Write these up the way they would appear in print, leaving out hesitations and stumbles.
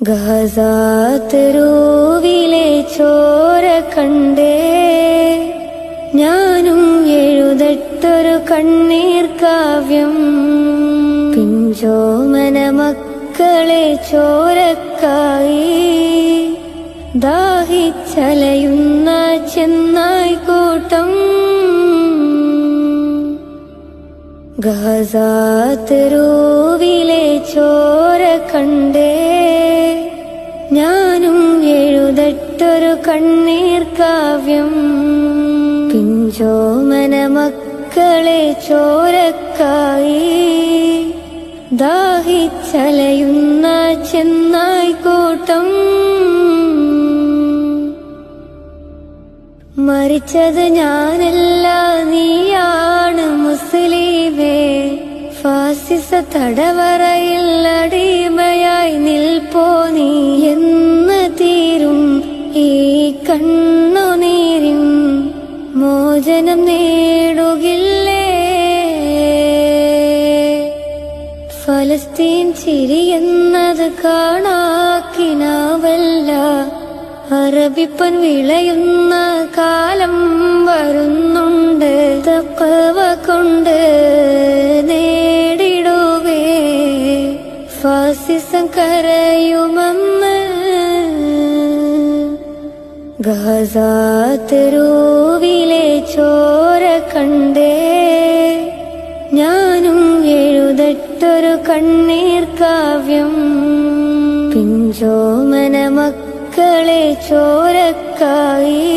ഗസാതെരുവിലെ ചോര കണ്ടേ ഞാനും എഴുതട്ടൊരു കണ്ണീർ കാവ്യം. പിഞ്ചോമന മക്കളെ ചോരക്കായി ദാഹിച്ചലയുന്ന ചെന്നായ്ക്കൂട്ടം. ഗസാതെരുവിലെ ചോര കണ്ടേ ഞാനും എഴുതട്ടൊരു കണ്ണീർ കാവ്യം. പിഞ്ചോമന മക്കളെ ചോരക്കായി ദാഹിച്ചലയുന്ന ചെന്നായ്ക്കൂട്ടം. മരിച്ചത് ഞാനല്ല, നീയാണ് മുസ്ലിമേ. ഫാസിസ തടവറയിൽ അടിമയായി നിൽപ്പോ നീ എന്ന് തീരും ഈ കണ്ണുനീരിൻ മോചനം നേടുകില്ലേ? ഫലസ്തീൻ ചിരിയെന്നത് കാണാക്കിനാവല്ല, അറബിപ്പൻ വിളയുന്ന കാലം വരുന്നുണ്ട്. തഖ്വ കൊണ്ട് നേടിടുവേ ഫാസിസം കരയുമെന്ന്. ഗസാതെരുവിലെ ചോര കണ്ടേ ഞാനും എഴുതട്ടൊരു കണ്ണീർ കാവ്യം. പിഞ്ചോമന മക്കളെ ചോരക്കായി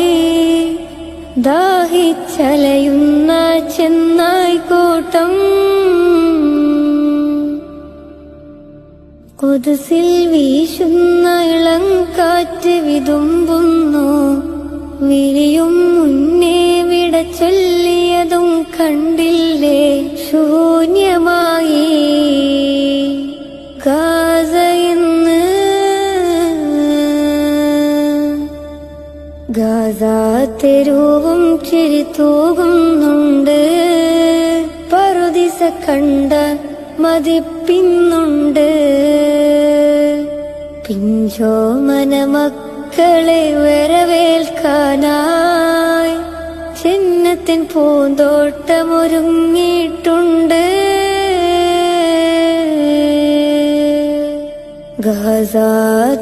ദാഹിച്ചലയുന്ന ചെന്നായ്ക്കൂട്ടം. ഖുദ്സിൽ വീശുന്ന ഇളം കാറ്റ് വിതുമ്പുന്നു, വിരിയും മുന്നേ വിട ചൊല്ലിയതും കണ്ടില്ലേ? ശൂന്യമായി ഗാസ ഇന്ന്. ഗസാതെരുവും ചിരിതൂകുന്നുണ്ട്, പറുദീസ കണ്ട മതിപ്പിന്നുണ്ട്. പിഞ്ചോമന മക്കളെ വരവേൽക്കാനായി ചിന്നത്തിൻ പൂന്തോട്ടമൊരുങ്ങിയിട്ടുണ്ട്.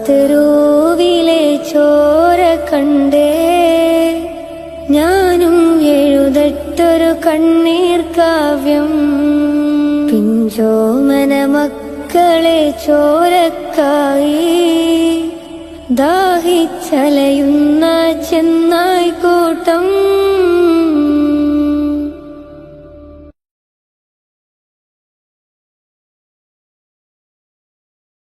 ഗസാതെരുവിലെ ചോര കണ്ടേ ഞാനും എഴുതട്ടൊരു കണ്ണീർ കാവ്യം. പിഞ്ചോമന മക്കളെ ചോരക്കായി ദാഹിച്ചലയുന്ന ചെന്നായ്ക്കൂട്ടം.